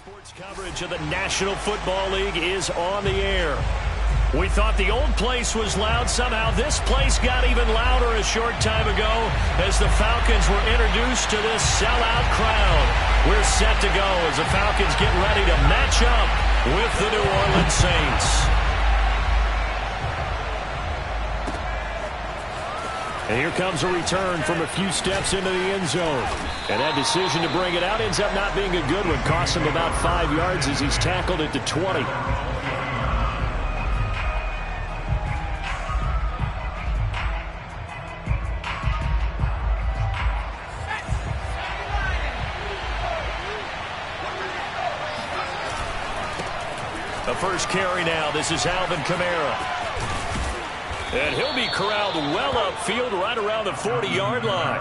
Sports coverage of the National Football League is on the air. We thought the old place was loud. Somehow this place got even louder a short time ago as the Falcons were introduced to this sellout crowd. We're set to go as the Falcons get ready to match up with the New Orleans Saints. And here comes a return from a few steps into the end zone. And that decision to bring it out ends up not being a good one. Costs him about 5 yards as he's tackled at the 20. The first carry now. This is Alvin Kamara. And he'll be corralled well upfield right around the 40-yard line.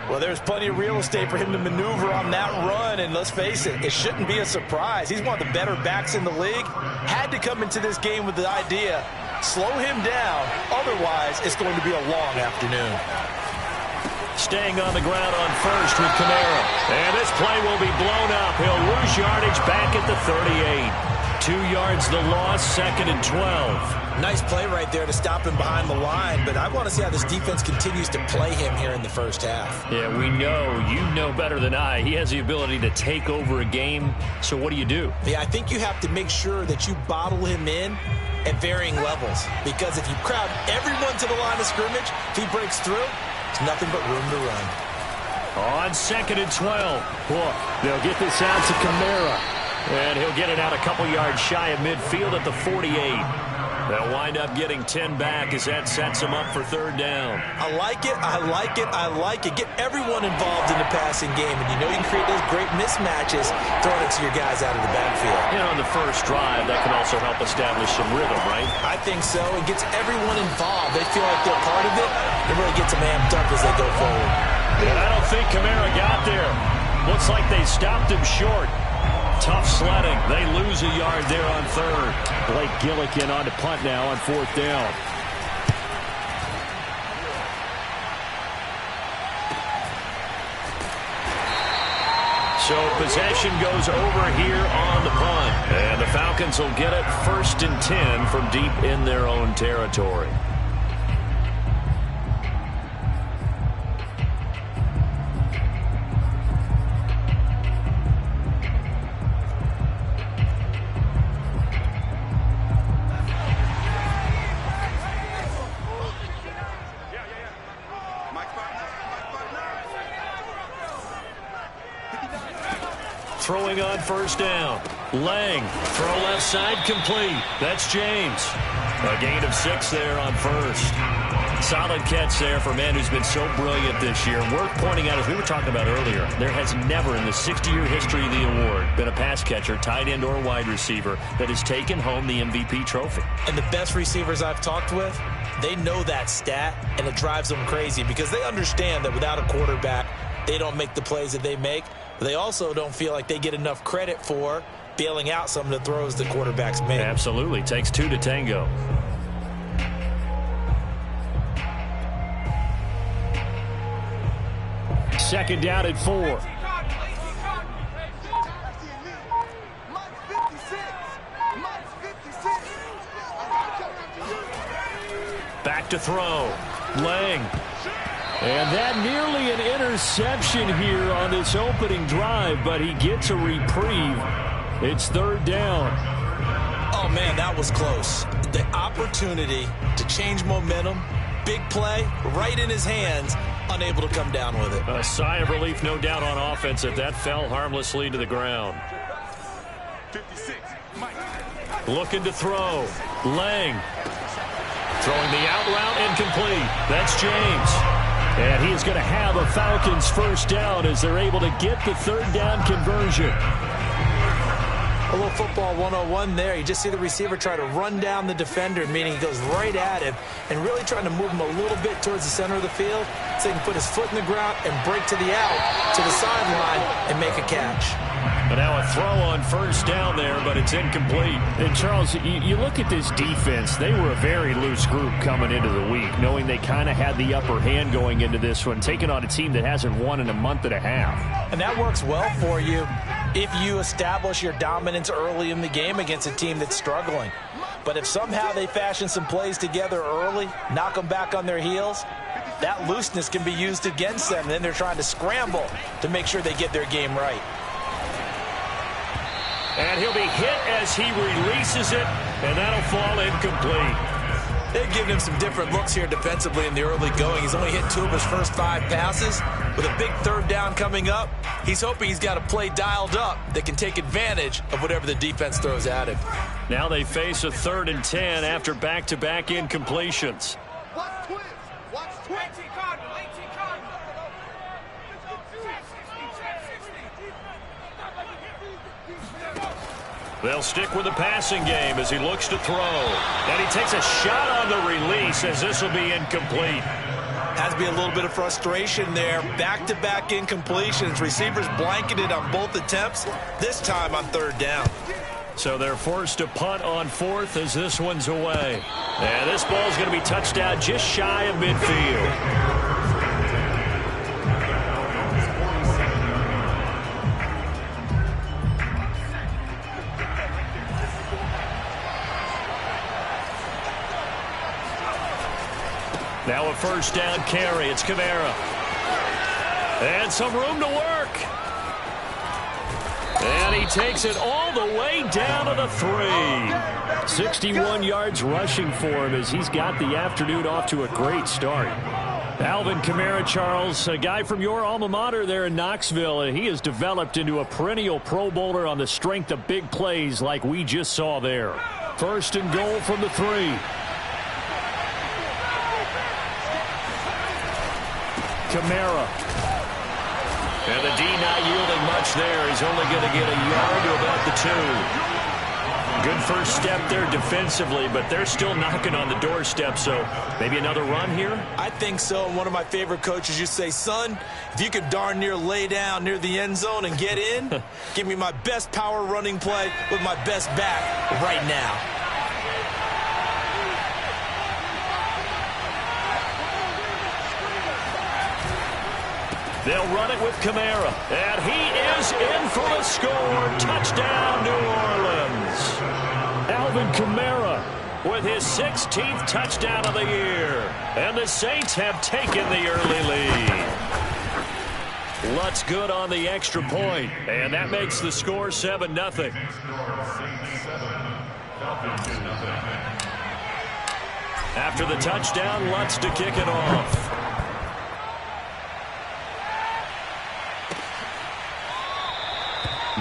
Well, there's plenty of real estate for him to maneuver on that run. And let's face it, it shouldn't be a surprise. He's one of the better backs in the league. Had to come into this game with the idea, slow him down. Otherwise, it's going to be a long afternoon. Staying on the ground on first with Kamara. And this play will be blown up. He'll lose yardage back at the 38. 2 yards the loss, 2nd and 12. Nice play right there to stop him behind the line, but I want to see how this defense continues to play him here in the first half. Yeah, we know. You know better than I. He has the ability to take over a game, so what do you do? Yeah, I think you have to make sure that you bottle him in at varying levels, because if you crowd everyone to the line of scrimmage, if he breaks through, there's nothing but room to run. On 2nd and 12. They'll get this out to Kamara. And he'll get it out a couple yards shy of midfield at the 48. They'll wind up getting 10 back as that sets him up for 3rd down. I like it, I like it, I like it. Get everyone involved in the passing game, and you know you can create those great mismatches throwing it to your guys out of the backfield. You know, on the first drive, that can also help establish some rhythm, right? I think so. It gets everyone involved. They feel like they're part of it. It really gets them amped up as they go forward. And I don't think Kamara got there. Looks like they stopped him short. Tough sledding. They lose a yard there on 3rd. Blake Gillikin on to punt now on 4th down. So possession goes over here on the punt. And the Falcons will get it 1st and 10 from deep in their own territory. Throwing on 1st down. Lang, throw left side, complete. That's James. A gain of 6 there on 1st. Solid catch there for a man who's been so brilliant this year. Worth pointing out, as we were talking about earlier, there has never in the 60-year history of the award been a pass catcher, tight end, or wide receiver that has taken home the MVP trophy. And the best receivers I've talked with, they know that stat, and it drives them crazy because they understand that without a quarterback, they don't make the plays that they make. They also don't feel like they get enough credit for bailing out some of the throws the quarterbacks make. Absolutely. Takes 2 to tango. Second down at 4. Back to throw. Lang. And that nearly an interception here on this opening drive, but he gets a reprieve. It's 3rd down. Oh, man, that was close. The opportunity to change momentum, big play, right in his hands, unable to come down with it. A sigh of relief, no doubt, on offense that fell harmlessly to the ground. 56, Mike. Looking to throw. Lang. Throwing the out route, incomplete. That's James. And he is going to have a Falcons 1st down as they're able to get the 3rd down conversion. A little football 101 there. You just see the receiver try to run down the defender, meaning he goes right at him and really trying to move him a little bit towards the center of the field so he can put his foot in the ground and break to the out, to the sideline, and make a catch. But now a throw on 1st down there, but it's incomplete. And, Charles, you look at this defense. They were a very loose group coming into the week, knowing they kind of had the upper hand going into this one, taking on a team that hasn't won in a month and a half. And that works well for you if you establish your dominance early in the game against a team that's struggling. But if somehow they fashion some plays together early, knock them back on their heels, that looseness can be used against them. Then they're trying to scramble to make sure they get their game right. And he'll be hit as he releases it, and that'll fall incomplete. They've given him some different looks here defensively in the early going. He's only hit 2 of his first 5 passes. With a big 3rd down coming up, he's hoping he's got a play dialed up that can take advantage of whatever the defense throws at him. Now they face a 3rd and 10 after back-to-back incompletions. They'll stick with the passing game as he looks to throw. And he takes a shot on the release as this will be incomplete. Has to be a little bit of frustration there. Back-to-back incompletions. Receivers blanketed on both attempts, this time on 3rd down. So they're forced to punt on 4th as this one's away. And this ball's going to be touched out just shy of midfield. Now a 1st down carry. It's Kamara. And some room to work. And he takes it all the way down to the 3. 61 yards rushing for him as he's got the afternoon off to a great start. Alvin Kamara, Charles, a guy from your alma mater there in Knoxville, and he has developed into a perennial Pro Bowler on the strength of big plays like we just saw there. 1st and goal from the 3. Kamara. And the D not yielding much there. He's only going to get a yard to about the 2. Good first step there defensively, but they're still knocking on the doorstep, so maybe another run here? I think so. One of my favorite coaches used to say, son, if you could darn near lay down near the end zone and get in, give me my best power running play with my best back right now. They'll run it with Kamara, and he is in for a score. Touchdown, New Orleans. Alvin Kamara with his 16th touchdown of the year. And the Saints have taken the early lead. Lutz good on the extra point, and that makes the score 7-0. After the touchdown, Lutz to kick it off.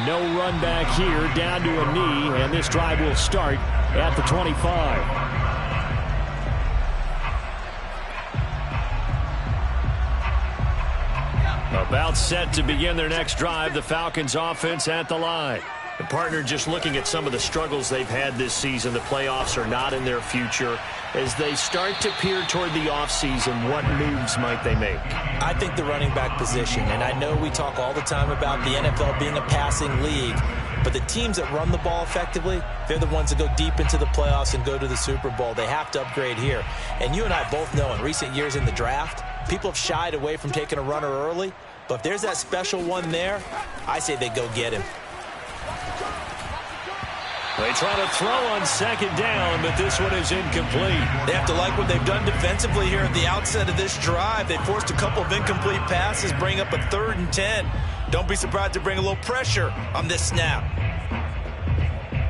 No run back here, down to a knee, and this drive will start at the 25. About set to begin their next drive, the Falcons offense at the line. The partner just looking at some of the struggles they've had this season. The playoffs are not in their future. As they start to peer toward the offseason, what moves might they make? I think the running back position, and I know we talk all the time about the NFL being a passing league, but the teams that run the ball effectively, they're the ones that go deep into the playoffs and go to the Super Bowl. They have to upgrade here. And you and I both know in recent years in the draft, people have shied away from taking a runner early, but if there's that special one there, I say they go get him. They try to throw on 2nd down, but this one is incomplete. They have to like what they've done defensively here at the outset of this drive. They forced a couple of incomplete passes, bring up a 3rd and 10. Don't be surprised to bring a little pressure on this snap.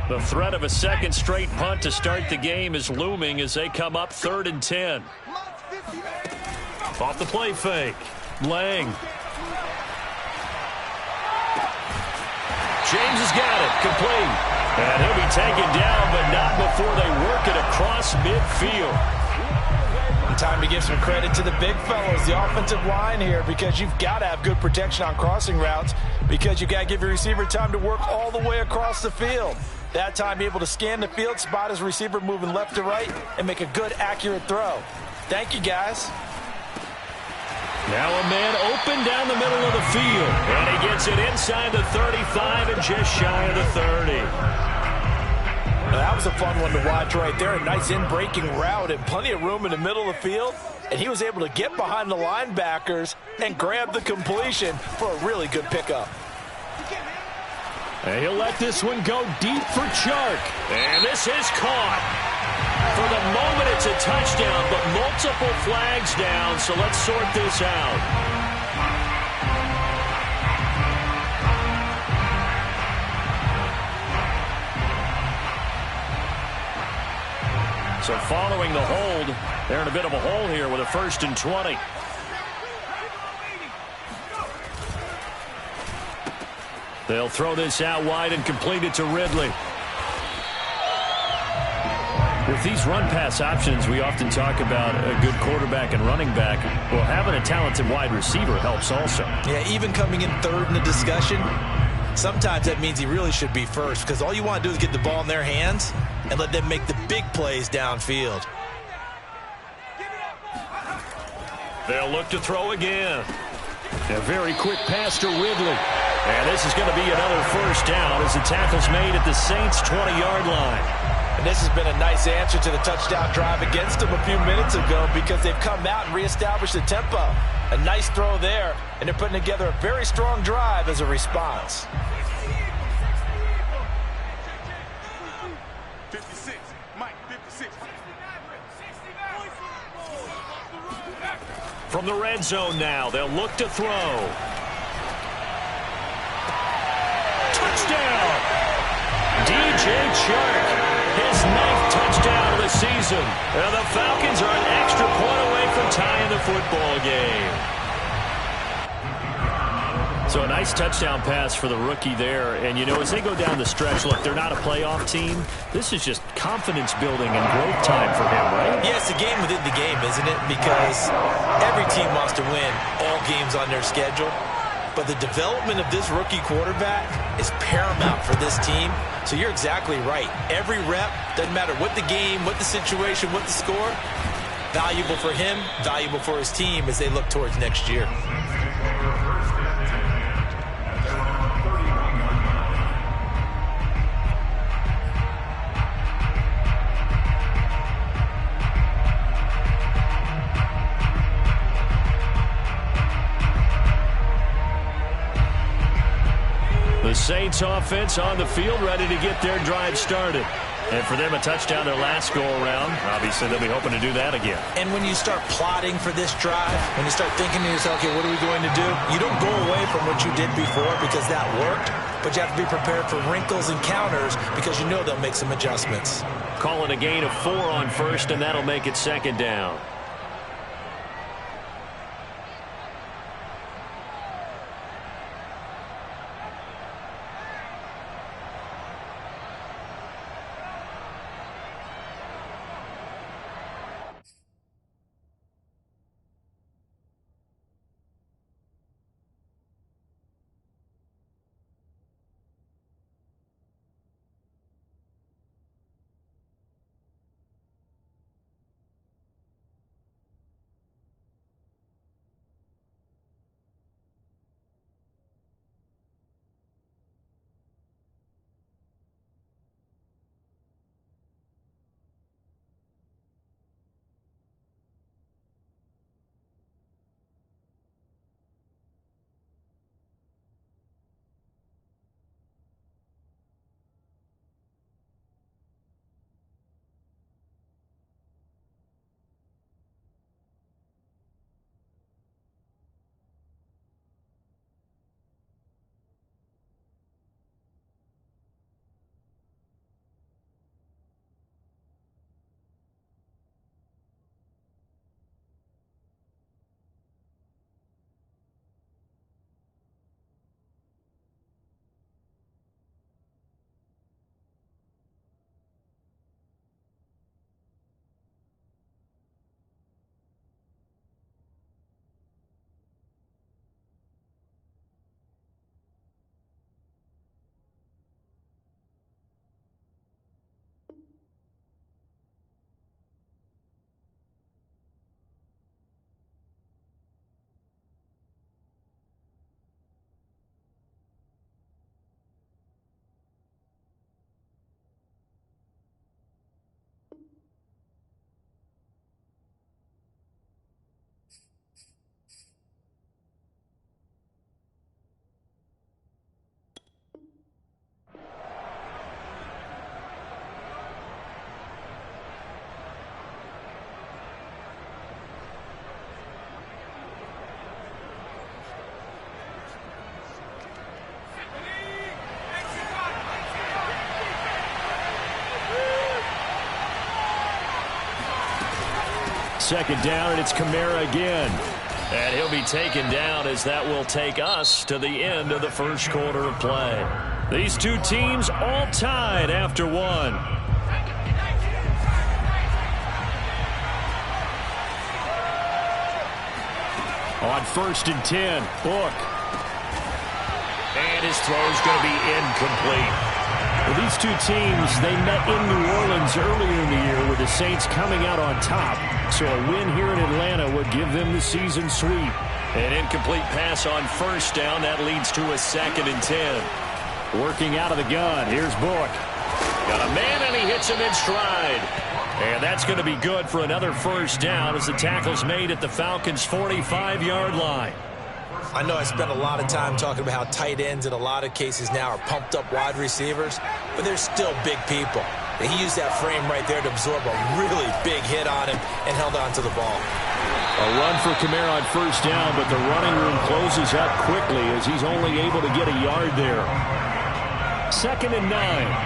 The threat of a 2nd straight punt to start the game is looming as they come up 3rd and 10. Off the play fake. Lang. James has got it. Complete. And he'll be taken down, but not before they work it across midfield. And time to give some credit to the big fellas, the offensive line here, because you've got to have good protection on crossing routes, because you've got to give your receiver time to work all the way across the field. That time, be able to scan the field, spot his receiver moving left to right, and make a good, accurate throw. Thank you, guys. Now a man open down the middle of the field. And he gets it inside the 35 and just shy of the 30. Now, that was a fun one to watch right there. A nice in-breaking route and plenty of room in the middle of the field. And he was able to get behind the linebackers and grab the completion for a really good pickup. And he'll let this one go deep for Chark. And this is caught. For the moment, it's a touchdown, but multiple flags down, so let's sort this out. So following the hold, they're in a bit of a hole here with a 1st and 20. They'll throw this out wide and complete it to Ridley. With these run-pass options, we often talk about a good quarterback and running back. Well, having a talented wide receiver helps also. Yeah, even coming in third in the discussion, sometimes that means he really should be first because all you want to do is get the ball in their hands and let them make the big plays downfield. They'll look to throw again. A very quick pass to Ridley. And this is going to be another 1st down as the tackle's made at the Saints' 20-yard line. And this has been a nice answer to the touchdown drive against them a few minutes ago because they've come out and reestablished the tempo. A nice throw there, and they're putting together a very strong drive as a response. 56, Mike, 56. From the red zone now, they'll look to throw. Touchdown! DJ Chark, his 9th touchdown of the season. And the Falcons are an extra point away from tying the football game. So a nice touchdown pass for the rookie there. And, you know, as they go down the stretch, look, they're not a playoff team. This is just confidence building and growth time for him, right? Yeah, it's a game within the game, isn't it? Because every team wants to win all games on their schedule. But the development of this rookie quarterback is paramount for this team. So you're exactly right. Every rep, doesn't matter what the game, what the situation, what the score, valuable for him, valuable for his team as they look towards next year. The Saints offense on the field, ready to get their drive started. And for them, a touchdown their last go-around. Obviously, they'll be hoping to do that again. And when you start plotting for this drive, when you start thinking to yourself, okay, what are we going to do? You don't go away from what you did before because that worked, but you have to be prepared for wrinkles and counters because you know they'll make some adjustments. Call it a gain of 4 on 1st, and that'll make it 2nd down. second down, and it's Kamara again. And he'll be taken down as that will take us to the end of the first quarter of play. These two teams all tied after one. On 1st and 10, Book. And his throw's going to be incomplete. Well, these two teams, they met in New Orleans earlier in the year with the Saints coming out on top. So a win here in Atlanta would give them the season sweep. An incomplete pass on 1st down. That leads to a 2nd and 10. Working out of the gun. Here's Book. Got a man, and he hits him in stride. And that's going to be good for another 1st down as the tackle's made at the Falcons' 45-yard line. I know I spent a lot of time talking about how tight ends in a lot of cases now are pumped up wide receivers, but they're still big people. And he used that frame right there to absorb a really big hit on him and held on to the ball. A run for Kamara on 1st down, but the running room closes up quickly as he's only able to get a yard there. 2nd and 9,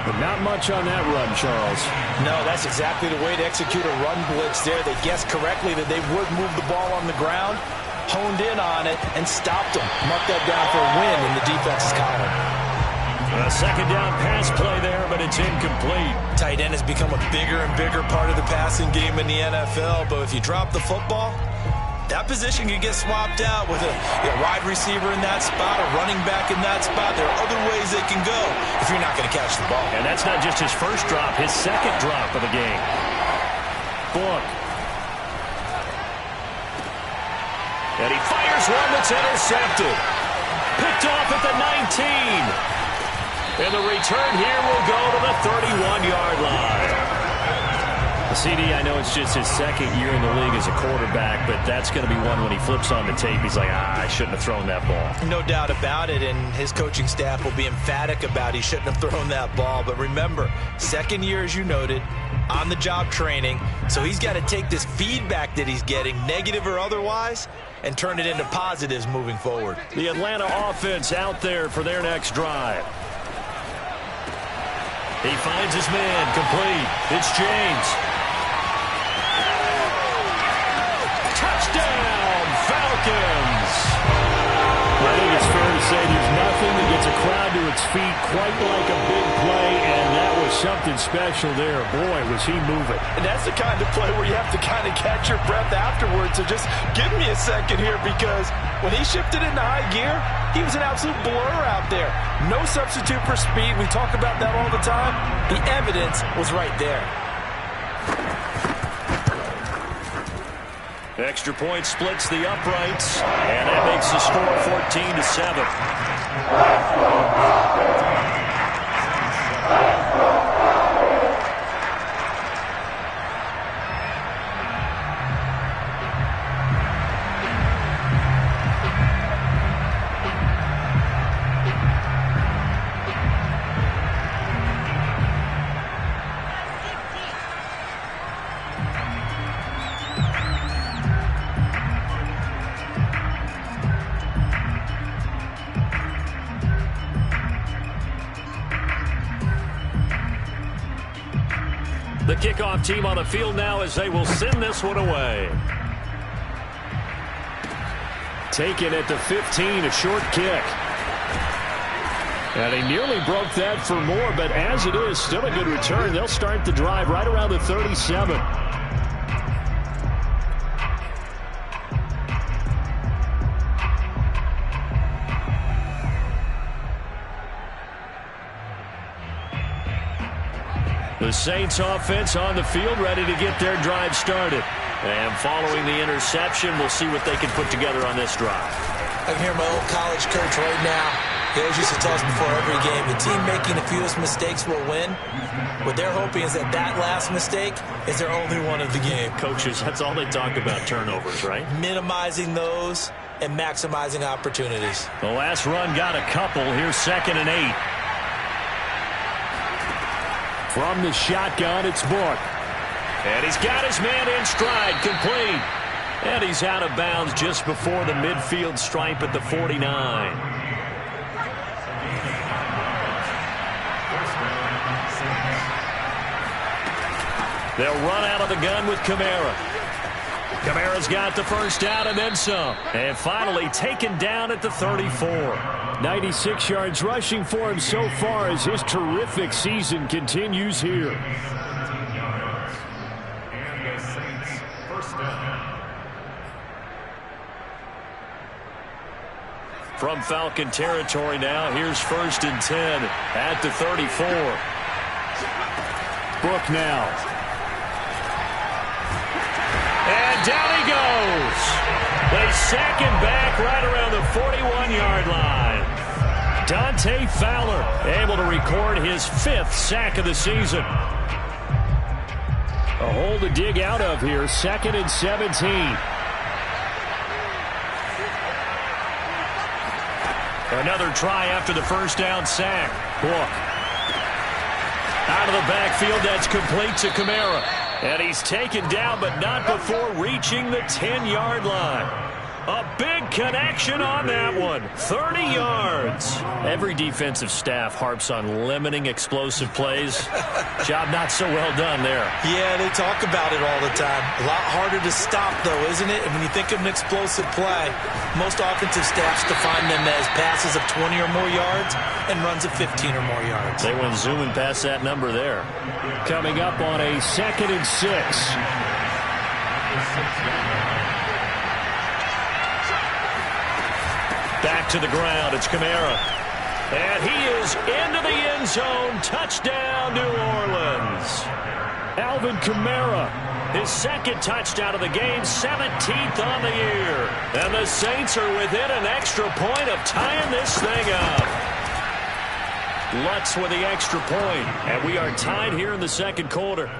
but not much on that run, Charles. No, that's exactly the way to execute a run blitz there. They guessed correctly that they would move the ball on the ground, honed in on it, and stopped them. Marked that down for a win in the defense's column. A 2nd down pass play there, but it's incomplete. Tight end has become a bigger and bigger part of the passing game in the NFL, but if you drop the football, that position can get swapped out with a wide receiver in that spot, a running back in that spot. There are other ways they can go if you're not going to catch the ball. And that's not just his first drop, his 2nd drop of the game. Book. And he fires one that's intercepted. Picked off at the 19. And the return here will go to the 31-yard line. CD, I know it's just his 2nd year in the league as a quarterback, but that's going to be one when he flips on the tape. He's like, I shouldn't have thrown that ball. No doubt about it, and his coaching staff will be emphatic about he shouldn't have thrown that ball. But remember, 2nd year, as you noted, on-the-job training, so he's got to take this feedback that he's getting, negative or otherwise, and turn it into positives moving forward. The Atlanta offense out there for their next drive. He finds his man, complete. It's James. Touchdown, Falcons! I think it's fair to say there's nothing that gets a crowd to its feet quite like a big play, and that was something special there. Boy, was he moving. And that's the kind of play where you have to kind of catch your breath afterwards. So just give me a second here, because when he shifted into high gear, he was an absolute blur out there. No substitute for speed. We talk about that all the time. The evidence was right there. Extra point splits the uprights, and that makes the score 14-7. The kickoff team on the field now as they will send this one away. Taken at the 15, a short kick. And he nearly broke that for more, but as it is, still a good return. They'll start the drive right around the 37. The Saints offense on the field, ready to get their drive started. And following the interception, we'll see what they can put together on this drive. I can hear my old college coach right now. He always used to tell us before every game, the team making the fewest mistakes will win. What they're hoping is that that last mistake is their only one of the game. Coaches, that's all they talk about, turnovers, right? Minimizing those and maximizing opportunities. The last run got a couple. Here's 2nd and 8. From the shotgun, it's Book. And he's got his man in stride, complete. And he's out of bounds just before the midfield stripe at the 49. They'll run out of the gun with Kamara. Kamara's got the first down and then some. And finally taken down at the 34. 96 yards rushing for him so far as his terrific season continues here. From Falcon territory now, here's 1st and 10 at the 34. Book now. And down he goes. They sack him back right around the 41-yard line. Dante Fowler able to record his 5th sack of the season. A hole to dig out of here. 2nd and 17. Another try after the first down sack. Book. Out of the backfield, that's complete to Kamara. And he's taken down, but not before reaching the 10-yard line. A big connection on that one. 30 yards. Every defensive staff harps on limiting explosive plays. Job not so well done there. Yeah, they talk about it all the time. A lot harder to stop, though, isn't it? And when you think of an explosive play, most offensive staffs define them as passes of 20 or more yards and runs of 15 or more yards. They went zooming past that number there. Coming up on a 2nd and 6. Back to the ground. It's Kamara. And he is into the end zone. Touchdown, New Orleans. Alvin Kamara. His 2nd touchdown of the game, 17th on the year. And the Saints are within an extra point of tying this thing up. Lutz with the extra point. And we are tied here in the 2nd quarter.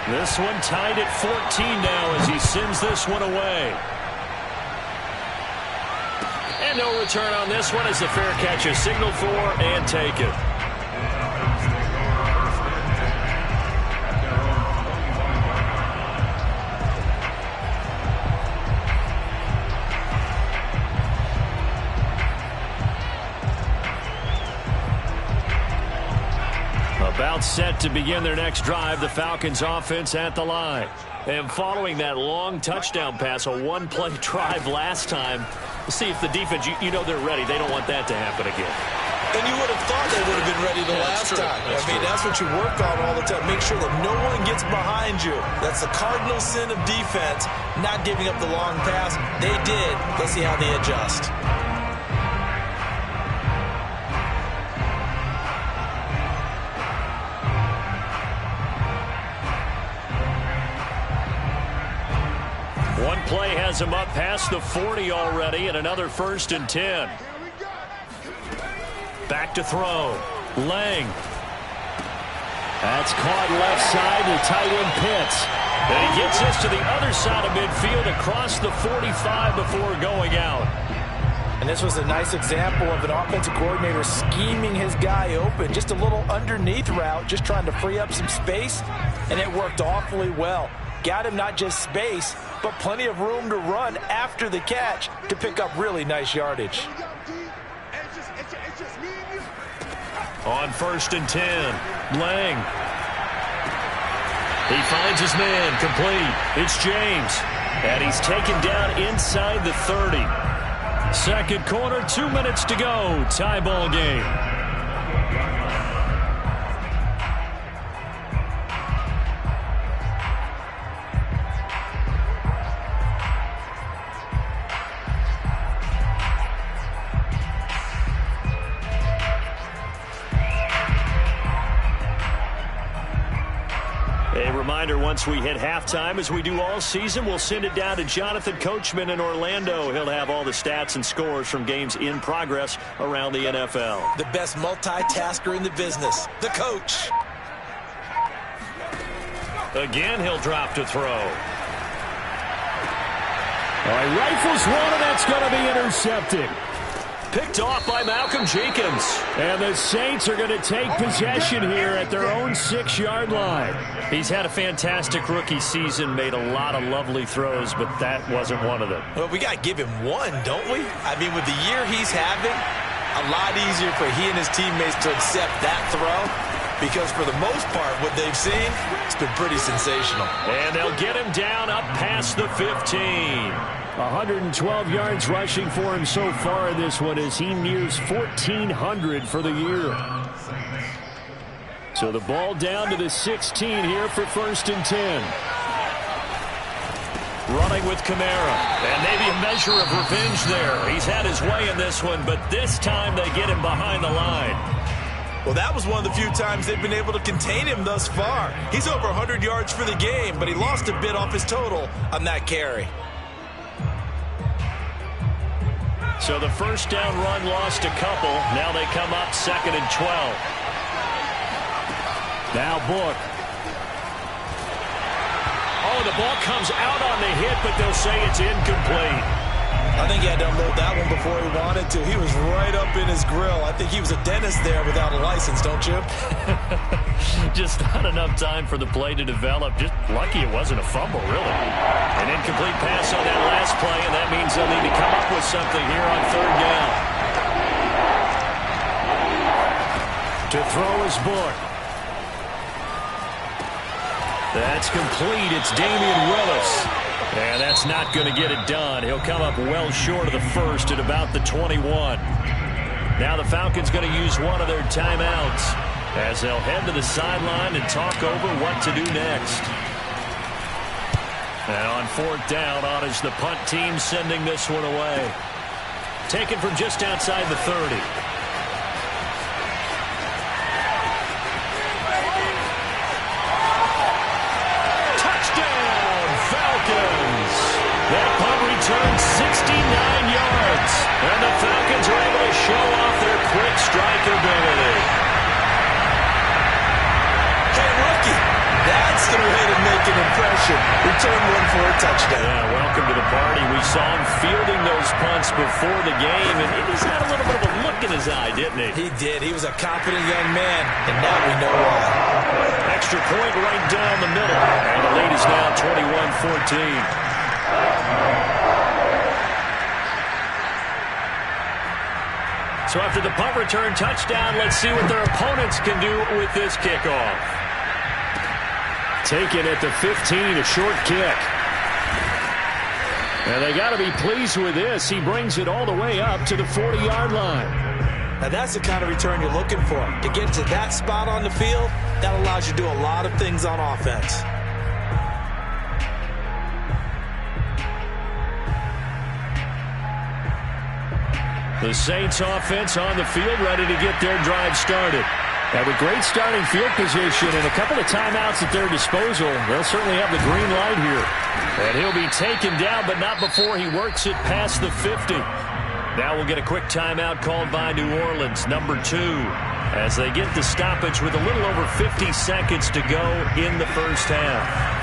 This one tied at 14 now as he sends this one away. And no return on this one as the fair catch is signaled for and taken. About set to begin their next drive, the Falcons offense at the line. And following that long touchdown pass, a one-play drive last time, we'll see if the defense, you know they're ready. They don't want that to happen again. And you would have thought they would have been ready the last time. That's what you work on all the time. Make sure that no one gets behind you. That's the cardinal sin of defense, not giving up the long pass. They did. Let's see how they adjust. One play has him up past the 40 already, and another 1st and 10. Back to throw. Lang. That's caught left side to tight end Pitts. And he gets this to the other side of midfield across the 45 before going out. And this was a nice example of an offensive coordinator scheming his guy open. Just a little underneath route, just trying to free up some space, and it worked awfully well. Got him not just space, but plenty of room to run after the catch to pick up really nice yardage. On 1st and 10, Lang. He finds his man, complete. It's James. And he's taken down inside the 30. 2nd quarter, 2 minutes to go. Tie ball game. A reminder, once we hit halftime, as we do all season, we'll send it down to Jonathan Coachman in Orlando. He'll have all the stats and scores from games in progress around the NFL. The best multitasker in the business, the coach. Again, he'll drop to throw. All right, rifles one, and that's going to be intercepted. Picked off by Malcolm Jenkins. And the Saints are going to take possession here at their own 6-yard line. He's had a fantastic rookie season, made a lot of lovely throws, but that wasn't one of them. Well, we got to give him one, don't we? I mean, with the year he's having, a lot easier for he and his teammates to accept that throw because for the most part, what they've seen, it's been pretty sensational. And they'll get him down up past the 15. 112 yards rushing for him so far in this one as he nears 1,400 for the year. So the ball down to the 16 here for 1st and 10. Running with Kamara. And maybe a measure of revenge there. He's had his way in this one, but this time they get him behind the line. Well, that was one of the few times they've been able to contain him thus far. He's over 100 yards for the game, but he lost a bit off his total on that carry. So the first down run lost a couple. Now they come up 2nd and 12. Now Book. Oh, the ball comes out on the hit, but they'll say it's incomplete. I think he had to unload that one before he wanted to. He was right up in his grill. I think he was a dentist there without a license, don't you? Just not enough time for the play to develop. Just lucky it wasn't a fumble, really. An incomplete pass on that last play, and that means they'll need to come up with something here on 3rd down. To throw is Book. That's complete. It's Damian Willis. And that's not going to get it done. He'll come up well short of the first at about the 21. Now the Falcons going to use one of their timeouts as they'll head to the sideline and talk over what to do next. And on 4th down, on is the punt team sending this one away. Taken from just outside the 30. That punt returns 69 yards. And the Falcons are able to show off their quick strike ability. Hey, rookie, that's the way to make an impression. Return one for a touchdown. Yeah, welcome to the party. We saw him fielding those punts before the game, and he's had a little bit of a look in his eye, didn't he? He did. He was a confident young man, and now we know why. Extra point right down the middle. And the lead is now 21-14. So after the punt return touchdown, let's see what their opponents can do with this kickoff. Taken at the 15, a short kick. And they got to be pleased with this. He brings it all the way up to the 40-yard line. Now that's the kind of return you're looking for. To get to that spot on the field, that allows you to do a lot of things on offense. The Saints offense on the field, ready to get their drive started. Have a great starting field position and a couple of timeouts at their disposal. They'll certainly have the green light here. And he'll be taken down, but not before he works it past the 50. Now we'll get a quick timeout called by New Orleans, number 2, as they get the stoppage with a little over 50 seconds to go in the first half.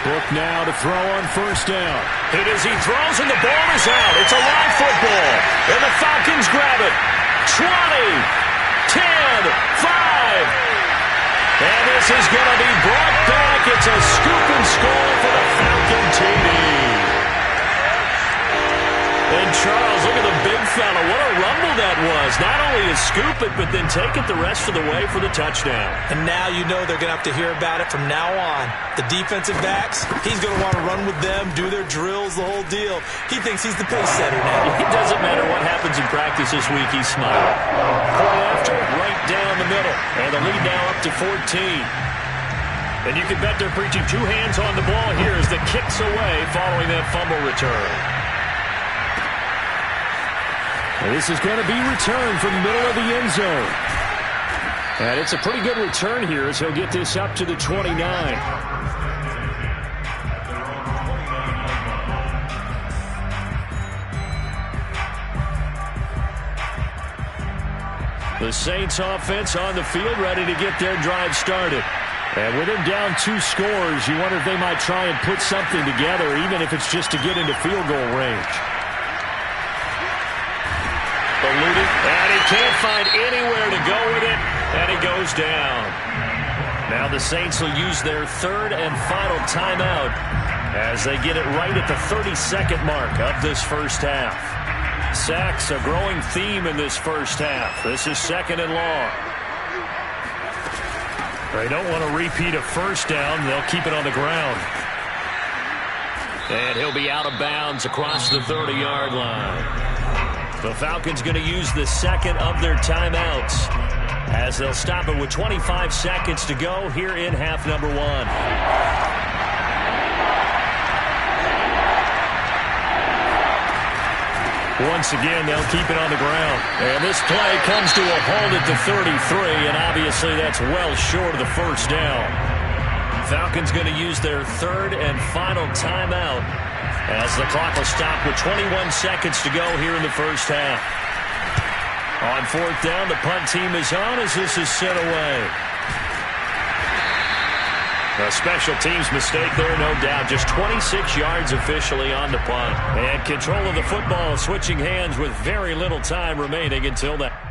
Book now to throw on 1st down. Hit as he throws, and the ball is out. It's a live football, and the Falcons grab it. 20, 10, 5. And this is going to be brought back. It's a scoop and score for the Falcon TD. And Charles, look at the big fella. What a rumble that was. Not only to scoop it, but then take it the rest of the way for the touchdown. And now you know they're going to have to hear about it from now on. The defensive backs, he's going to want to run with them, do their drills, the whole deal. He thinks he's the pace setter now. It doesn't matter what happens in practice this week, he's smiling. Point after, right down the middle. And the lead now up to 14. And you can bet they're preaching 2 hands on the ball here as the kick's away following that fumble return. This is going to be returned from the middle of the end zone. And it's a pretty good return here as he'll get this up to the 29. The Saints offense on the field ready to get their drive started. And with him down 2 scores, you wonder if they might try and put something together, even if it's just to get into field goal range. And he can't find anywhere to go with it, and he goes down. Now the Saints will use their 3rd and final timeout as they get it right at the 32nd mark of this first half. Sacks, a growing theme in this first half. This is 2nd and long. They don't want to repeat a first down. They'll keep it on the ground. And he'll be out of bounds across the 30-yard line. The Falcons going to use the second of their timeouts as they'll stop it with 25 seconds to go here in half number 1. Once again, they'll keep it on the ground. And this play comes to a halt at the 33, and obviously that's well short of the first down. Falcons going to use their third and final timeout as the clock will stop with 21 seconds to go here in the first half. On 4th down, the punt team is on as this is sent away. A special teams mistake there, no doubt. Just 26 yards officially on the punt. And control of the football switching hands with very little time remaining until that.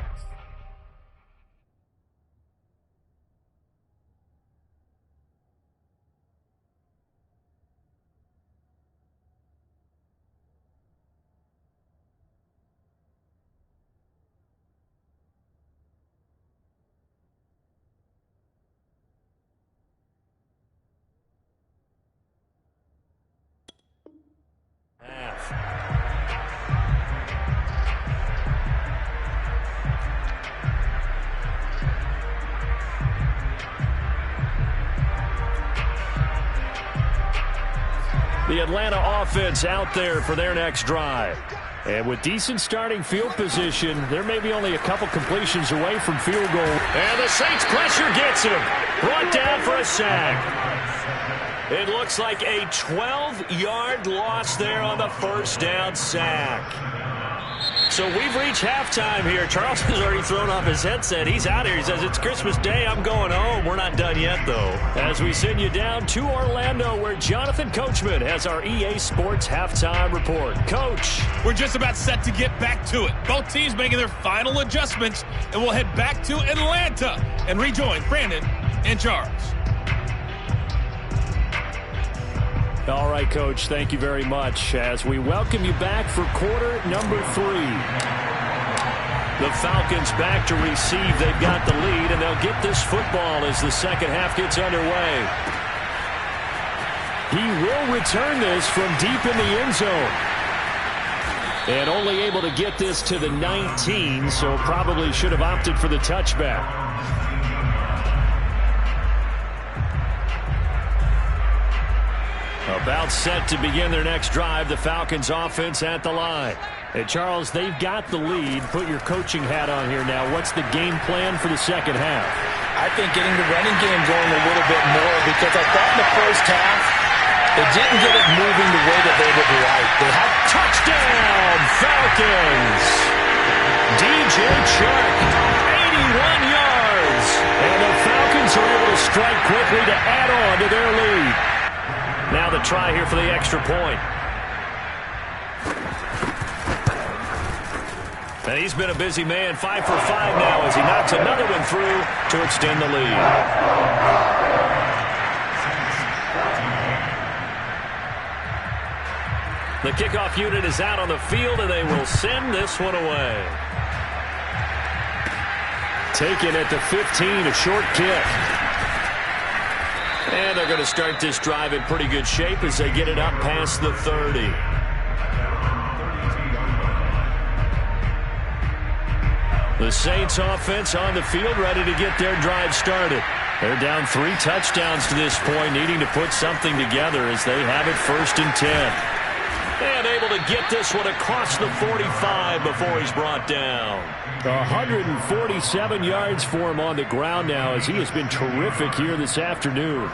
The Atlanta offense out there for their next drive. And with decent starting field position, there may be only a couple completions away from field goal. And the Saints pressure gets him. Brought down for a sack. It looks like a 12-yard loss there on the first down sack. So we've reached halftime here. Charles has already thrown off his headset. He's out here. He says, it's Christmas Day. I'm going home. We're not done yet, though. As we send you down to Orlando, where Jonathan Coachman has our EA Sports halftime report. Coach. We're just about set to get back to it. Both teams making their final adjustments, and we'll head back to Atlanta and rejoin Brandon and Charles. All right, Coach, thank you very much as we welcome you back for quarter number 3. The Falcons back to receive. They've got the lead, and they'll get this football as the second half gets underway. He will return this from deep in the end zone. And only able to get this to the 19, so probably should have opted for the touchback. About set to begin their next drive, the Falcons offense at the line. Hey, Charles, they've got the lead. Put your coaching hat on here now. What's the game plan for the second half? I think getting the running game going a little bit more, because I thought in the first half they didn't get it moving the way that they would like. They had touchdown, Falcons! DJ Chark, 81 yards. And the Falcons are able to strike quickly to add on to their lead. Now the try here for the extra point. And he's been a busy man, 5 for 5 now as he knocks another one through to extend the lead. The kickoff unit is out on the field, and they will send this one away. Taken at the 15, a short kick. And they're going to start this drive in pretty good shape as they get it up past the 30. The Saints offense on the field ready to get their drive started. They're down 3 touchdowns to this point, needing to put something together as they have it 1st and 10. And able to get this one across the 45 before he's brought down. 147 yards for him on the ground now as he has been terrific here this afternoon.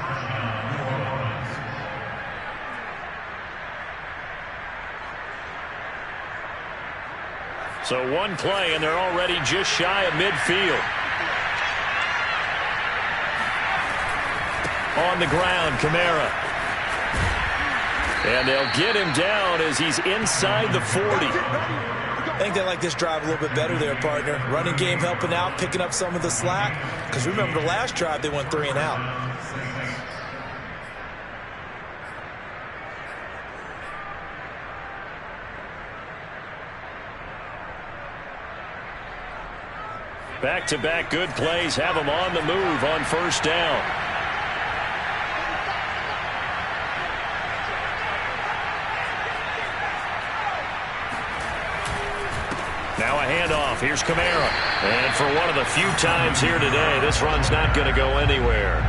So one play, and they're already just shy of midfield. On the ground, Kamara. And they'll get him down as he's inside the 40. I think they like this drive a little bit better there, partner. Running game helping out, picking up some of the slack. Because remember the last drive, they went 3 and out. Back-to-back good plays have them on the move on first down. Now a handoff. Here's Kamara. And for one of the few times here today, this run's not going to go anywhere.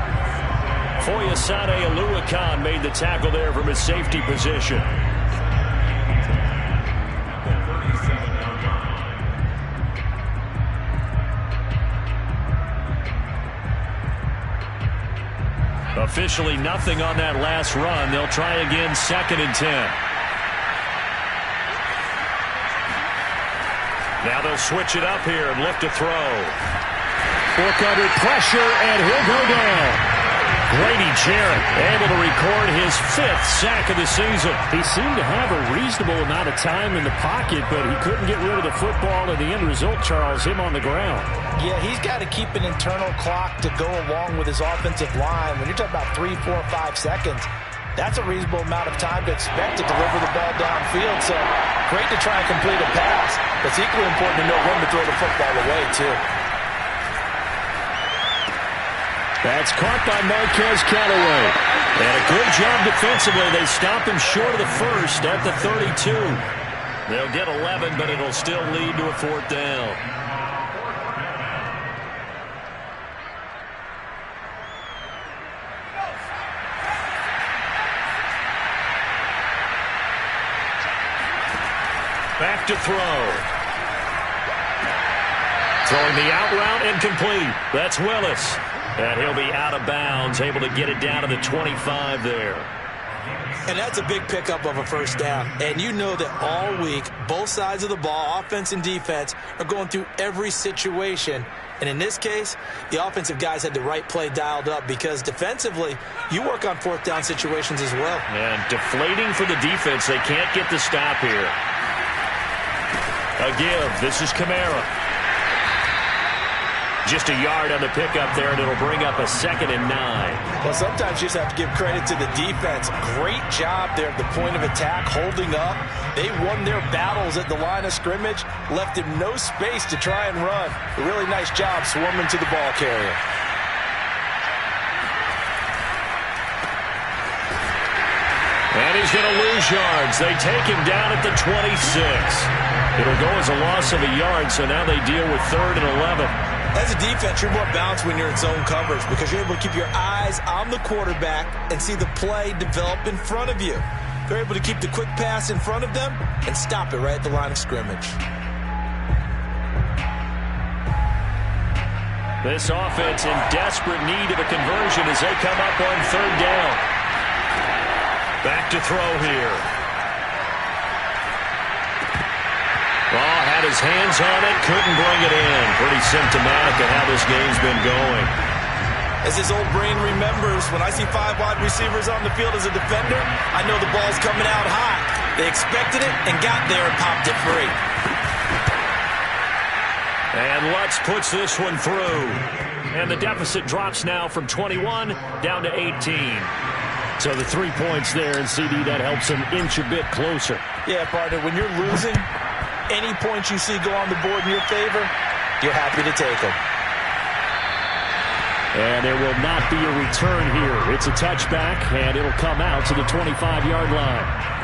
Foyesade Oluwakan made the tackle there from his safety position. Officially nothing on that last run. They'll try again, 2nd and 10. Now they'll switch it up here and look to throw. Book under pressure, and he'll go down. Grady Jarrett able to record his 5th sack of the season. He seemed to have a reasonable amount of time in the pocket, but he couldn't get rid of the football, and the end result, Charles, him on the ground. Yeah, he's got to keep an internal clock to go along with his offensive line. When you're talking about 3, 4, 5 seconds, that's a reasonable amount of time to expect to deliver the ball downfield. So great to try and complete a pass, but it's equally important to know when to throw the football away, too. That's caught by Marquez Callaway. And a good job defensively. They stop him short of the first at the 32. They'll get 11, but it'll still lead to a 4th down. Back to throw. Throwing the out route and complete. That's Willis. And he'll be out of bounds, able to get it down to the 25 there. And that's a big pickup of a first down. And you know that all week, both sides of the ball, offense and defense, are going through every situation. And in this case, the offensive guys had the right play dialed up because defensively, you work on 4th down situations as well. And deflating for the defense. They can't get the stop here. A give. This is Kamara. Just a yard on the pickup there, and it'll bring up a 2nd and 9. Well, sometimes you just have to give credit to the defense. Great job there at the point of attack, holding up. They won their battles at the line of scrimmage, left him no space to try and run. A really nice job swarming to the ball carrier. And he's going to lose yards. They take him down at the 26. It'll go as a loss of a yard, so now they deal with 3rd and 11. As a defense, you're more balanced when you're in zone coverage because you're able to keep your eyes on the quarterback and see the play develop in front of you. They're able to keep the quick pass in front of them and stop it right at the line of scrimmage. This offense in desperate need of a conversion as they come up on 3rd down. Back to throw here. Well, had his hands on it, couldn't bring it in. Pretty symptomatic of how this game's been going. As his old brain remembers, when I see 5 wide receivers on the field as a defender, I know the ball's coming out hot. They expected it and got there and popped it free. And Lutz puts this one through. And the deficit drops now from 21 down to 18. So the 3 points there, and CD, that helps them inch a bit closer. Yeah, partner, when you're losing, any points you see go on the board in your favor, you're happy to take them. And there will not be a return here. It's a touchback, and it'll come out to the 25-yard line.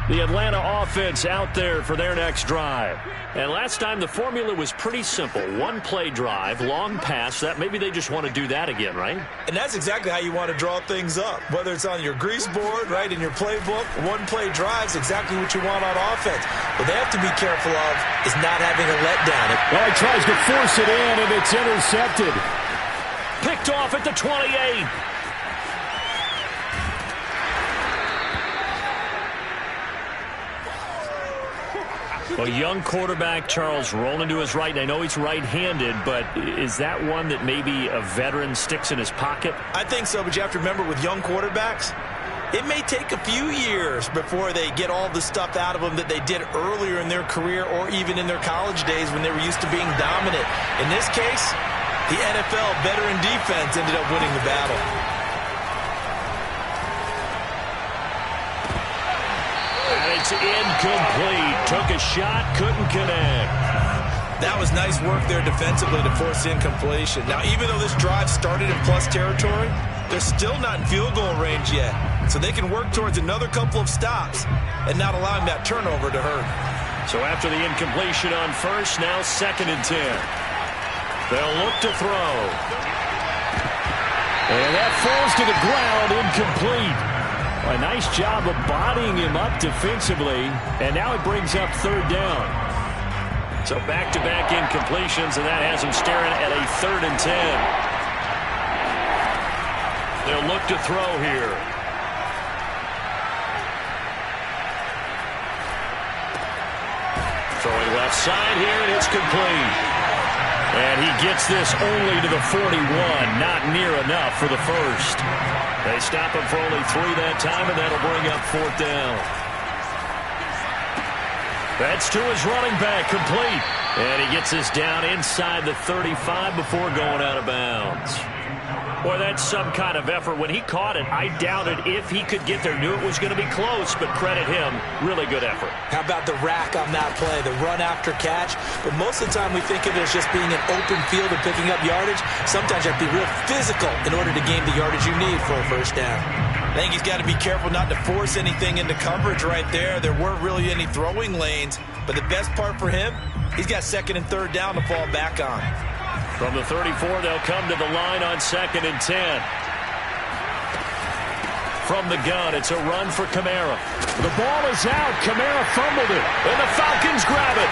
The Atlanta offense out there for their next drive. And last time the formula was pretty simple. 1-play drive, long pass. That maybe they just want to do that again, right? And that's exactly how you want to draw things up. Whether it's on your grease board, right, in your playbook, 1-play drive's exactly what you want on offense. What they have to be careful of is not having a letdown. Well, he tries to force it in, and it's intercepted. Picked off at the 28. A young quarterback, Charles, rolling to his right. And I know he's right-handed, but is that one that maybe a veteran sticks in his pocket? I think so, but you have to remember with young quarterbacks, it may take a few years before they get all the stuff out of them that they did earlier in their career or even in their college days when they were used to being dominant. In this case, the NFL veteran defense ended up winning the battle. incomplete. Took a shot, couldn't connect. That was nice work there defensively to force incompletion. Now, even though this drive started in plus territory, they're still not in field goal range yet. So they can work towards another couple of stops and not allowing that turnover to hurt. So after the incompletion on first, now 2nd and 10. They'll look to throw. And that falls to the ground, incomplete. A nice job of bodying him up defensively, and now it brings up 3rd down. So back-to-back incompletions, and that has him staring at a 3rd and 10. They'll look to throw here. Throwing left side here, and it's complete. And he gets this only to the 41, not near enough for the first. They stop him for only 3 that time, and that'll bring up 4th down. That's to his running back, complete. And he gets this down inside the 35 before going out of bounds. Boy, that's some kind of effort. When he caught it, I doubted if he could get there. Knew it was going to be close, but credit him. Really good effort. How about the rack on that play, the run after catch? But most of the time we think of it as just being an open field and picking up yardage. Sometimes you have to be real physical in order to gain the yardage you need for a first down. I think he's got to be careful not to force anything into coverage right there. There weren't really any throwing lanes. But the best part for him, he's got 2nd and 3rd down to fall back on. From the 34, they'll come to the line on 2nd and 10. From the gun, it's a run for Kamara. The ball is out. Kamara fumbled it. And the Falcons grab it.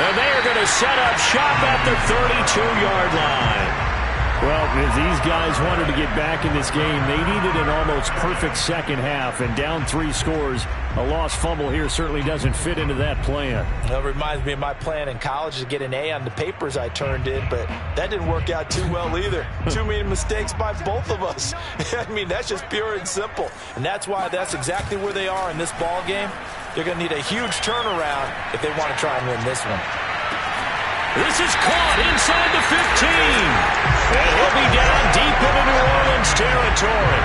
And they are going to set up shop at the 32-yard line. Well, if these guys wanted to get back in this game, they needed an almost perfect second half. And down 3 scores, a lost fumble here certainly doesn't fit into that plan. That reminds me of my plan in college to get an A on the papers I turned in, but that didn't work out too well either. Too many mistakes by both of us. I mean, that's just pure and simple. And that's why that's exactly where they are in this ball game. They're going to need a huge turnaround if they want to try and win this one. This is caught inside the 15. And he'll be down deep into New Orleans territory.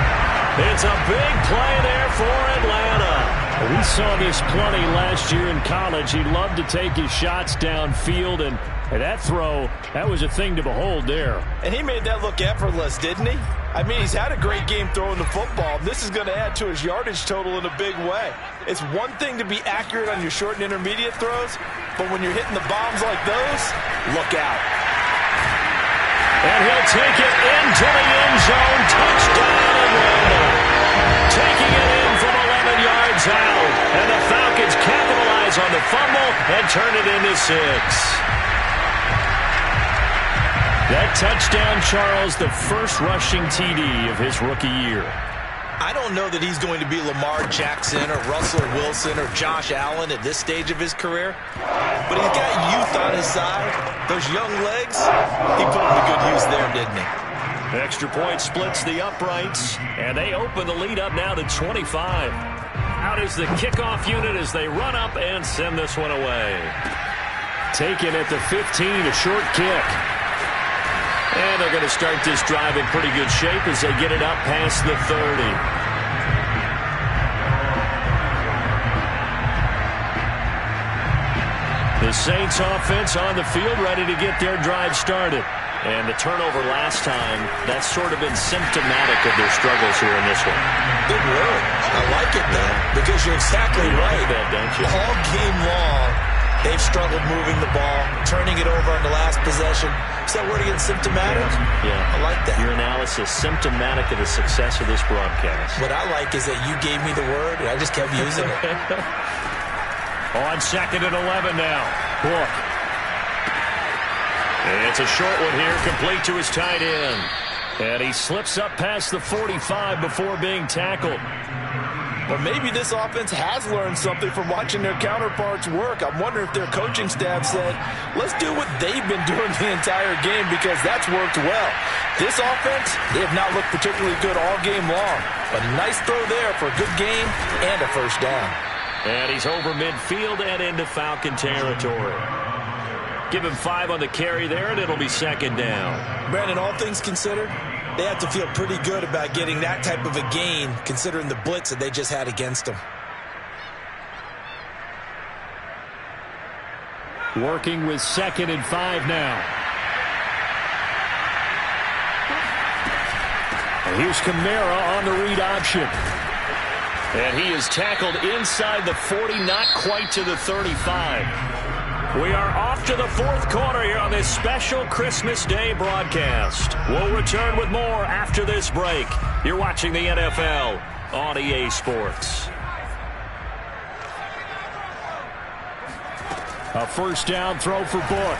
It's a big play there for Atlanta. We saw this plenty last year in college. He loved to take his shots downfield, and that throw, that was a thing to behold there. And he made that look effortless, didn't he? I mean, he's had a great game throwing the football. This is going to add to his yardage total in a big way. It's one thing to be accurate on your short and intermediate throws, but when you're hitting the bombs like those, look out. And he'll take it into the end zone. Touchdown, Atlanta. Taking it in from 11 yards out. And the Falcons capitalize on the fumble and turn it into 6. That touchdown, Charles, the first rushing TD of his rookie year. I don't know that he's going to be Lamar Jackson or Russell Wilson or Josh Allen at this stage of his career, but he's got youth on his side. Those young legs, he put them to good use there, didn't he? Extra point splits the uprights, and they open the lead up now to 25. Out is the kickoff unit as they run up and send this one away. Taken at the 15, a short kick. And they're going to start this drive in pretty good shape as they get it up past the 30. The Saints offense on the field ready to get their drive started. And the turnover last time, that's sort of been symptomatic of their struggles here in this one. Big word. I like it, though, because you're exactly right. Like that, don't you? All game long, they've struggled moving the ball, turning it over on the last possession. Is that word again, symptomatic? Yeah. I like that. Your analysis, symptomatic of the success of this broadcast. What I like is that you gave me the word, and I just kept using it. On 2nd and 11 now. Book. And it's a short one here, complete to his tight end. And he slips up past the 45 before being tackled. But maybe this offense has learned something from watching their counterparts work. I'm wondering if their coaching staff said, let's do what they've been doing the entire game because that's worked well. This offense, they have not looked particularly good all game long. But a nice throw there for a good game and a first down. And he's over midfield and into Falcon territory. Give him 5 on the carry there, and it'll be 2nd down. Brandon, all things considered, they have to feel pretty good about getting that type of a gain, considering the blitz that they just had against them. Working with 2nd and 5 now. And here's Kamara on the read option. And he is tackled inside the 40, not quite to the 35. We are off to the 4th quarter here on this special Christmas Day broadcast. We'll return with more after this break. You're watching the NFL on EA Sports. A first down throw for Book.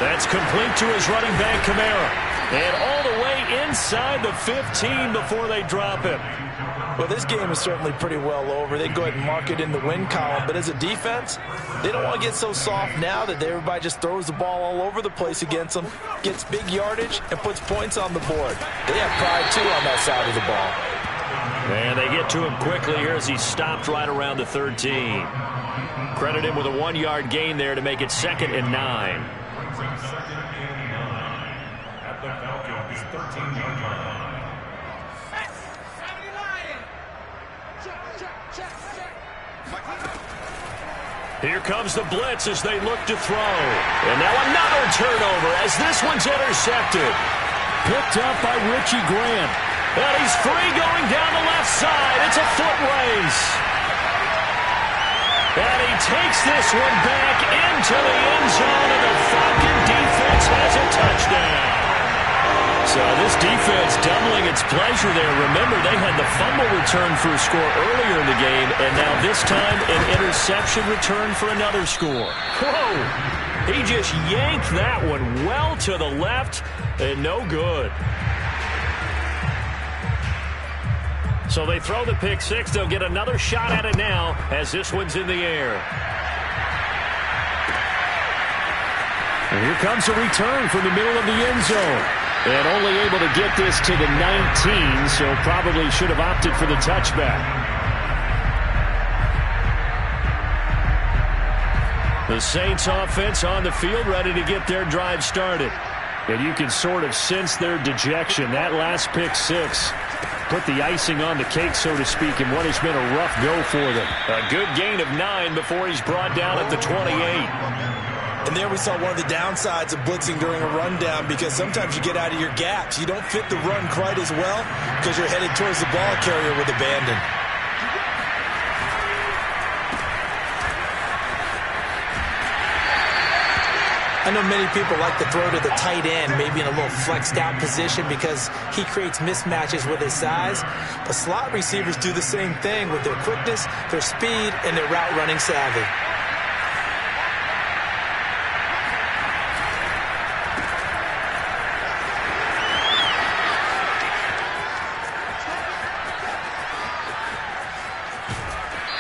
That's complete to his running back, Kamara. And all the way inside the 15 before they drop it. Well, this game is certainly pretty well over. They go ahead and mark it in the win column. But as a defense, they don't want to get so soft now that everybody just throws the ball all over the place against them, gets big yardage, and puts points on the board. They have pride, too, on that side of the ball. And they get to him quickly here as he stopped right around the 13. Credit him with a 1-yard gain there to make it 2nd and 9. Here comes the blitz as they look to throw. And now another turnover as this one's intercepted. Picked up by Richie Grant. And he's free going down the left side. It's a foot race. And he takes this one back into the end zone, and the Falcon defense has a touchdown. So this defense doubling its pleasure there. Remember, they had the fumble return for a score earlier in the game, and now this time an interception return for another score. Whoa! He just yanked that one well to the left, and no good. So they throw the pick six. They'll get another shot at it now as this one's in the air. And here comes a return from the middle of the end zone. And only able to get this to the 19, so probably should have opted for the touchback. The Saints offense on the field ready to get their drive started. And you can sort of sense their dejection. That last pick six put the icing on the cake, so to speak, in what has been a rough go for them. A good gain of 9 before he's brought down at the 28. And there we saw one of the downsides of blitzing during a rundown, because sometimes you get out of your gaps. You don't fit the run quite as well because you're headed towards the ball carrier with abandon. I know many people like to throw to the tight end, maybe in a little flexed out position because he creates mismatches with his size. But slot receivers do the same thing with their quickness, their speed, and their route running savvy.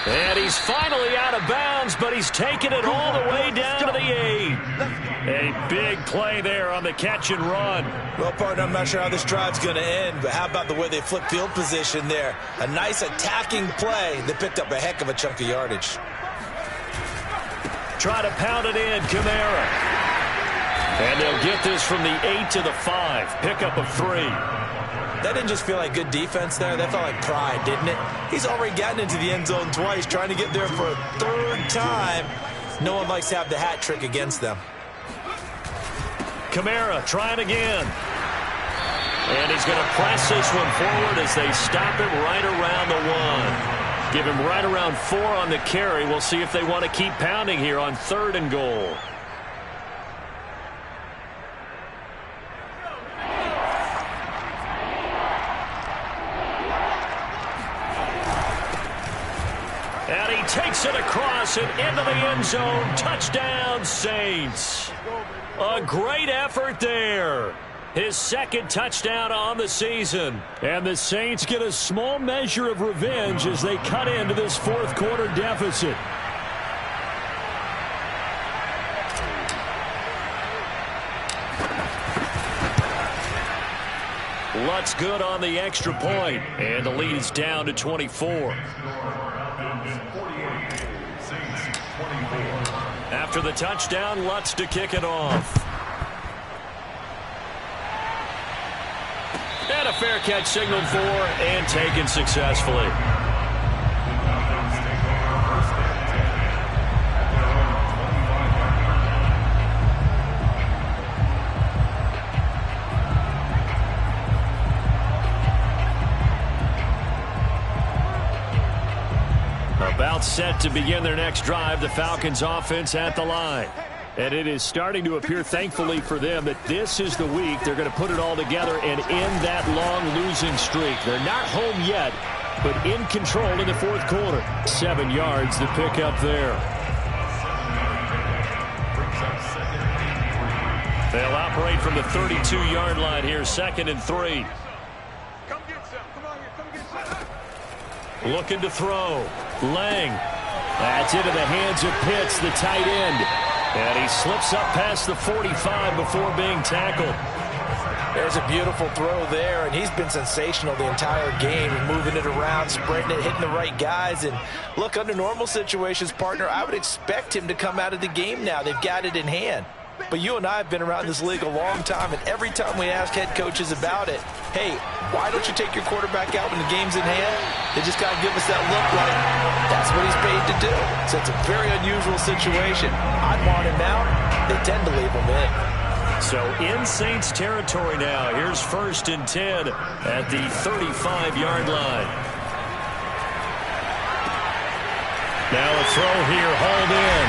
And he's finally out of bounds, but he's taken it all the way down to the 8. A big play there on the catch and run. Well, partner, I'm not sure how this drive's going to end, but how about the way they flip field position there? A nice attacking play that picked up a heck of a chunk of yardage. Try to pound it in, Kamara. And they'll get this from the 8 to the 5. Pickup of 3. That didn't just feel like good defense there. That felt like pride, didn't it? He's already gotten into the end zone twice, trying to get there for a 3rd time. No one likes to have the hat trick against them. Kamara trying again. And he's going to press this one forward as they stop him right around the 1. Give him right around 4 on the carry. We'll see if they want to keep pounding here on 3rd and goal. And he takes it across and into the end zone. Touchdown, Saints. A great effort there. His 2nd touchdown on the season. And the Saints get a small measure of revenge as they cut into this 4th quarter deficit. Lutz good on the extra point, and the lead is down to 24. After the touchdown, Lutz to kick it off. And a fair catch signaled for and taken successfully. About set to begin their next drive, the Falcons offense at the line. And it is starting to appear, thankfully for them, that this is the week they're going to put it all together and end that long losing streak. They're not home yet, but in control in the fourth quarter. 7 yards to pick up there. They'll operate from the 32-yard line here, 2nd and 3. Looking to throw. Lang. That's into the hands of Pitts, the tight end. And he slips up past the 45 before being tackled. There's a beautiful throw there, and he's been sensational the entire game, moving it around, spreading it, hitting the right guys. And look, under normal situations, partner, I would expect him to come out of the game now. They've got it in hand. But you and I have been around this league a long time, and every time we ask head coaches about it, hey, why don't you take your quarterback out when the game's in hand? They just got to give us that look like that's what he's paid to do. So it's a very unusual situation. I'd want him out. They tend to leave him in. So in Saints territory now. Here's 1st and 10 at the 35-yard line. Now a throw here, hauled in.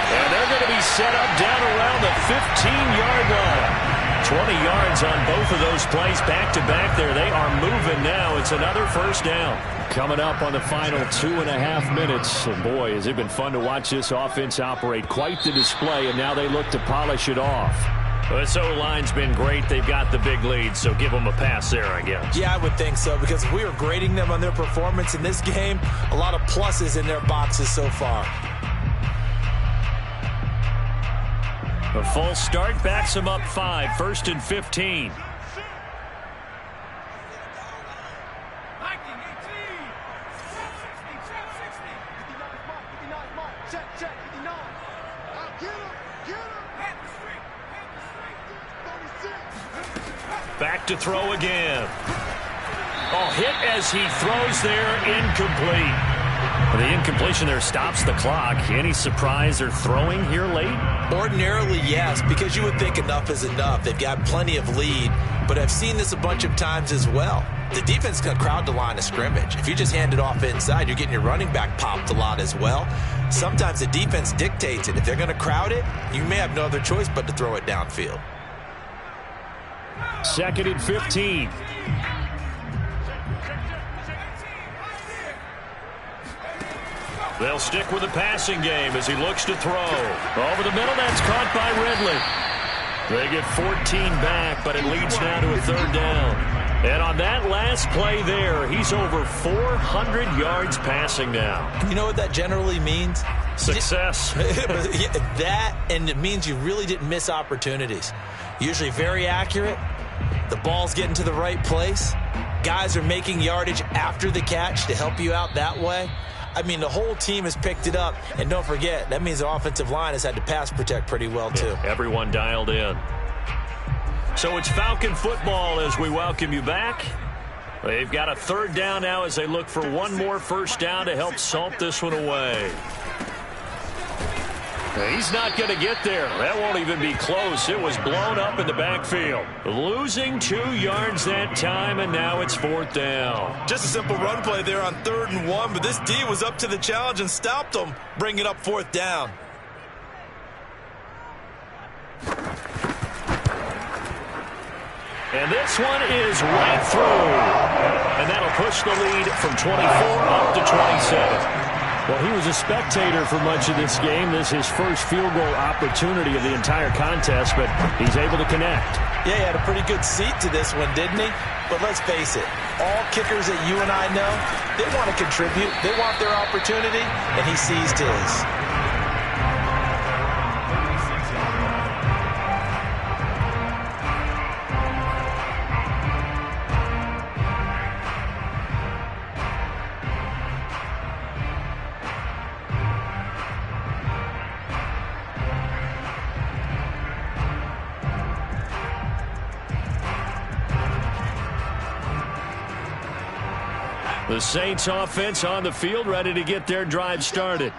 And they're going to be set up down around the 15-yard line. 20 yards on both of those plays back-to-back there. They are moving now. It's another 1st down. Coming up on the final 2.5 minutes. And boy, has it been fun to watch this offense operate. Quite the display, and now they look to polish it off. Well, this O-line's been great. They've got the big lead, so give them a pass there, I guess. Yeah, I would think so, because if we were grading them on their performance in this game, a lot of pluses in their boxes so far. A false start backs him up 5, 1st and 15. Back to throw again. Oh, hit as he throws there, incomplete. The incompletion there stops the clock. Any surprise they're throwing here late? Ordinarily, yes, because you would think enough is enough. They've got plenty of lead, but I've seen this a bunch of times as well. The defense is going to crowd the line of scrimmage. If you just hand it off inside, you're getting your running back popped a lot as well. Sometimes the defense dictates it. If they're going to crowd it, you may have no other choice but to throw it downfield. 2nd and 15. They'll stick with the passing game as he looks to throw. Over the middle, that's caught by Ridley. They get 14 back, but it leads now to a 3rd down. And on that last play there, he's over 400 yards passing now. You know what that generally means? Success. That, and it means you really didn't miss opportunities. Usually very accurate. The ball's getting to the right place. Guys are making yardage after the catch to help you out that way. I mean, the whole team has picked it up. And don't forget, that means the offensive line has had to pass protect pretty well, too. Yeah, everyone dialed in. So it's Falcon football as we welcome you back. They've got a 3rd down now as they look for one more 1st down to help salt this one away. He's not going to get there. That won't even be close. It was blown up in the backfield. Losing 2 yards that time, and now it's 4th down. Just a simple run play there on 3rd and 1, but this D was up to the challenge and stopped them, bringing up 4th down. And this one is right through. And that'll push the lead from 24 up to 27. Well, he was a spectator for much of this game. This is his first field goal opportunity of the entire contest, but he's able to connect. Yeah, he had a pretty good seat to this one, didn't he? But let's face it, all kickers that you and I know, they want to contribute. They want their opportunity, and he seized his. The Saints offense on the field, ready to get their drive started.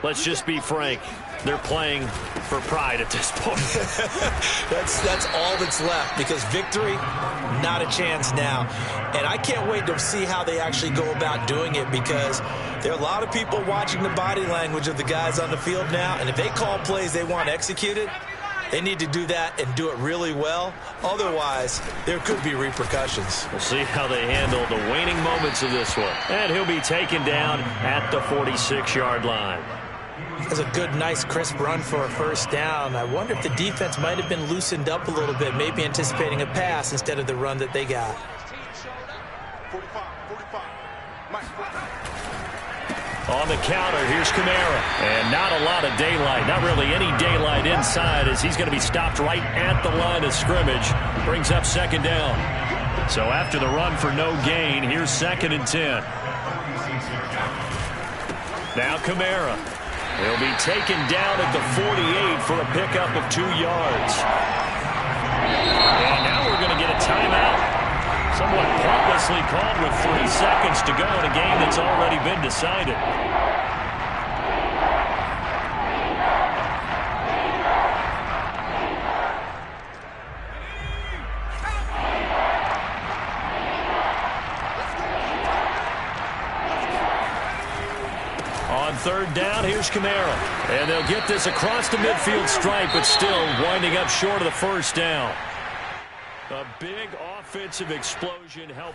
Let's just be frank. They're playing for pride at this point. That's all that's left, because victory, not a chance now. And I can't wait to see how they actually go about doing it, because There are a lot of people watching the body language of the guys on the field now, and if they call plays they want executed, they need to do that and do it really well. Otherwise, there could be repercussions. We'll see how they handle the waning moments of this one. And he'll be taken down at the 46-yard line. That's a good, nice, crisp run for a first down. I wonder if the defense might have been loosened up a little bit, maybe anticipating a pass instead of the run that they got. 45. On the counter, here's Kamara. And not a lot of daylight, not really any daylight inside, as he's going to be stopped right at the line of scrimmage. Brings up second down. So after the run for no gain, here's 2nd and 10. Now Kamara. He'll be taken down at the 48 for a pickup of 2 yards. And now we're going to get a timeout. Somewhat pointlessly called with 3 seconds to go in a game that's already been decided. On 3rd down, here's Kamara. And they'll get this across the midfield stripe, but still winding up short of the first down. A big offensive explosion helped.